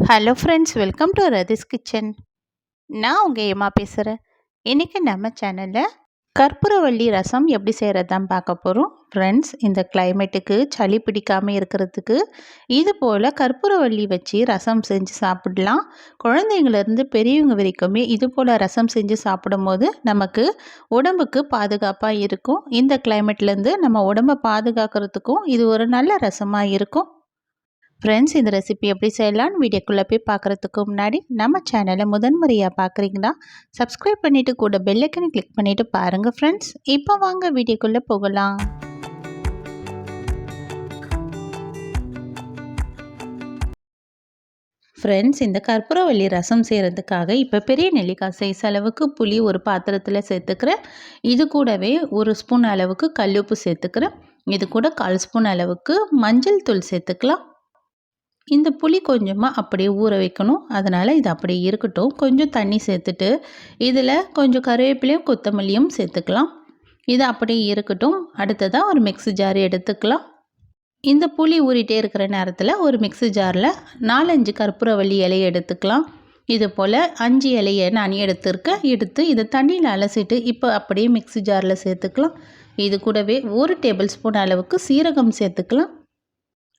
Hello friends, welcome to Rathi's kitchen. நான் உங்கள் ஏமா பேசுகிறேன். இன்றைக்கி நம்ம சேனலில் கற்பூரவள்ளி ரசம் எப்படி செய்கிறது தான் பார்க்க போகிறோம். ஃப்ரெண்ட்ஸ், இந்த கிளைமேட்டுக்கு சளி பிடிக்காமல் இருக்கிறதுக்கு இது போல் கற்பூரவள்ளி வச்சு ரசம் செஞ்சு சாப்பிடலாம். குழந்தைங்கள்லேருந்து பெரியவங்க வரைக்குமே இது போல் ரசம் செஞ்சு சாப்பிடும் போது நமக்கு உடம்புக்கு பாதுகாப்பாக இருக்கும். இந்த கிளைமேட்லேருந்து நம்ம உடம்பை பாதுகாக்கிறதுக்கும் இது ஒரு நல்ல ரசமாக இருக்கும். ஃப்ரெண்ட்ஸ், இந்த ரெசிபி எப்படி செய்யலான்னு வீடியோக்குள்ளே போய் பார்க்குறதுக்கு முன்னாடி நம்ம சேனலை முதன்முறையாக பார்க்குறீங்கன்னா சப்ஸ்கிரைப் பண்ணிவிட்டு கூட பெல்லைக்கனை கிளிக் பண்ணிவிட்டு பாருங்கள். ஃப்ரெண்ட்ஸ், இப்போ வாங்க வீடியோக்குள்ளே போகலாம். ஃப்ரெண்ட்ஸ், இந்த கற்பூரவள்ளி ரசம் செய்கிறதுக்காக இப்போ பெரிய நெல்லிக்காய் சைஸ் அளவுக்கு புளி ஒரு பாத்திரத்தில் சேர்த்துக்கிறேன். இது கூடவே 1 ஸ்பூன் அளவுக்கு கல்லுப்பு சேர்த்துக்கிறேன். இது கூட 1/4 ஸ்பூன் அளவுக்கு மஞ்சள் தூள் சேர்த்துக்கலாம். இந்த புளி கொஞ்சமாக அப்படியே ஊற வைக்கணும். அதனால் இது அப்படியே இருக்கட்டும். கொஞ்சம் தண்ணி சேர்த்துட்டு இதில் கொஞ்சம் கருவேப்பிலையும் கொத்தமல்லியும் சேர்த்துக்கலாம். இது அப்படியே இருக்கட்டும். அடுத்ததாக ஒரு மிக்ஸி ஜார் எடுத்துக்கலாம். இந்த புளி ஊறிட்டே இருக்கிற நேரத்தில் ஒரு மிக்ஸி ஜாரில் 4-5 கற்பூரவள்ளி இலையை எடுத்துக்கலாம். இது போல் 5 இலையை நான் எடுத்து இதை தண்ணியில் அலசிட்டு இப்போ அப்படியே மிக்ஸி ஜாரில் சேர்த்துக்கலாம். இது கூடவே 1 டேபிள் ஸ்பூன் அளவுக்கு சீரகம் சேர்த்துக்கலாம்.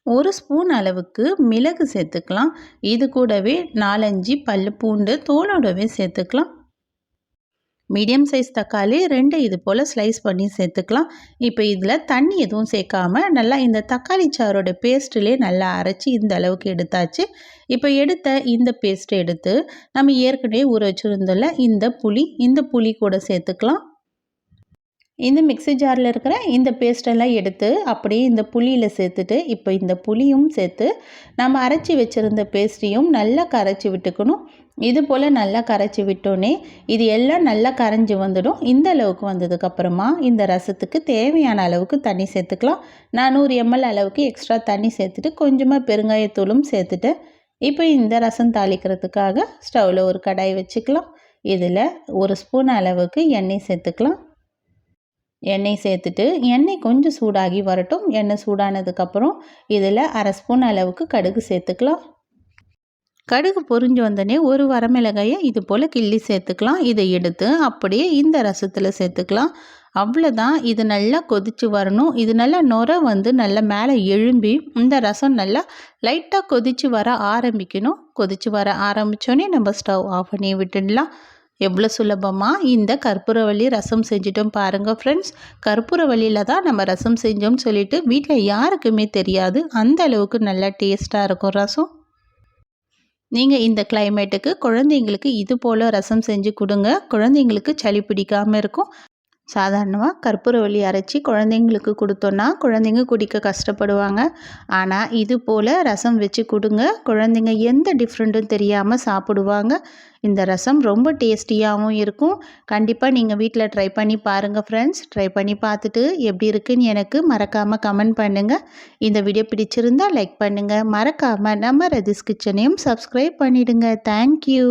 1 ஸ்பூன் அளவுக்கு மிளகு சேர்த்துக்கலாம். இது கூடவே 4-5 பல்லு பூண்டு தோலோடவே சேர்த்துக்கலாம். மீடியம் சைஸ் தக்காளி 2 இது போல் ஸ்லைஸ் பண்ணி சேர்த்துக்கலாம். இப்போ இதில் தண்ணி எதுவும் சேர்க்காம நல்லா இந்த தக்காளி சாரோட பேஸ்ட்டிலே நல்லா அரைச்சி இந்த அளவுக்கு எடுத்தாச்சு. இப்போ எடுத்த இந்த பேஸ்ட்டை எடுத்து நம்ம ஏற்கனவே ஊற வச்சுருந்தோம்ல இந்த புளி கூட சேர்த்துக்கலாம். இந்த மிக்ஸி ஜாரில் இருக்கிற இந்த பேஸ்ட்டெல்லாம் எடுத்து அப்படியே இந்த புளியில் சேர்த்துட்டு இப்போ இந்த புளியும் சேர்த்து நம்ம அரைச்சி வச்சுருந்த பேஸ்ட்டையும் நல்லா கரைச்சி விட்டுக்கணும். இது போல் நல்லா கரைச்சி விட்டோன்னே இது எல்லாம் நல்லா கரைஞ்சி வந்துடும். இந்த அளவுக்கு வந்ததுக்கப்புறமா இந்த ரசத்துக்கு தேவையான அளவுக்கு தண்ணி சேர்த்துக்கலாம். 400 ml அளவுக்கு எக்ஸ்ட்ரா தண்ணி சேர்த்துட்டு கொஞ்சமாக பெருங்காயத்தூளும் சேர்த்துட்டு இப்போ இந்த ரசம் தாளிக்கிறதுக்காக ஸ்டவ்வில் ஒரு கடாய் வச்சுக்கலாம். இதில் 1 ஸ்பூன் அளவுக்கு எண்ணெய் சேர்த்துக்கலாம். எண்ணெய் சேர்த்துட்டு எண்ணெய் கொஞ்சம் சூடாகி வரட்டும். எண்ணெய் சூடானதுக்கப்புறம் இதில் 1/2 ஸ்பூன் அளவுக்கு கடுகு சேர்த்துக்கலாம். கடுகு பொரிஞ்சு வந்தோடனே ஒரு வரமிளகாயை இது போல் கிள்ளி சேர்த்துக்கலாம். இதை எடுத்து அப்படியே இந்த ரசத்தில் சேர்த்துக்கலாம். அவ்வளோதான். இது நல்லா கொதித்து வரணும். இது நல்லா நுரை வந்து நல்லா மேலே எழும்பி இந்த ரசம் நல்லா லைட்டாக கொதித்து வர ஆரம்பிக்கணும். கொதித்து வர ஆரம்பித்தோடனே நம்ம ஸ்டவ் ஆஃப் பண்ணி விட்டுடலாம். எவ்வளோ சுலபமாக இந்த கற்பூரவள்ளி ரசம் செஞ்சிட்டோம் பாருங்கள். ஃப்ரெண்ட்ஸ், கற்பூரவள்ளியில் தான் நம்ம ரசம் செஞ்சோம்னு சொல்லிட்டு வீட்டில் யாருக்குமே தெரியாது. அந்த அளவுக்கு நல்லா டேஸ்ட்டாக இருக்கும் ரசம். நீங்கள் இந்த கிளைமேட்டுக்கு குழந்தைங்களுக்கு இது போல் ரசம் செஞ்சு கொடுங்க. குழந்தைங்களுக்கு சளி பிடிக்காமல் இருக்கும். சாதாரணமாக கற்பூரவள்ளி அரைச்சி குழந்தைங்களுக்கு கொடுத்தோன்னா குழந்தைங்க குடிக்க கஷ்டப்படுவாங்க. ஆனால் இது போல் ரசம் வச்சு கொடுங்க. குழந்தைங்க எந்த டிஃப்ரெண்ட்டும் தெரியாமல் சாப்பிடுவாங்க. இந்த ரசம் ரொம்ப டேஸ்டியாகவும் இருக்கும். கண்டிப்பாக நீங்கள் வீட்டில் ட்ரை பண்ணி பாருங்கள் ஃப்ரெண்ட்ஸ். ட்ரை பண்ணி பார்த்துட்டு எப்படி இருக்குன்னு எனக்கு மறக்காமல் கமெண்ட் பண்ணுங்கள். இந்த வீடியோ பிடிச்சிருந்தால் லைக் பண்ணுங்கள். மறக்காமல் நம்ம ரதிஸ் கிச்சனையும் சப்ஸ்கிரைப் பண்ணிவிடுங்க. தேங்க்யூ.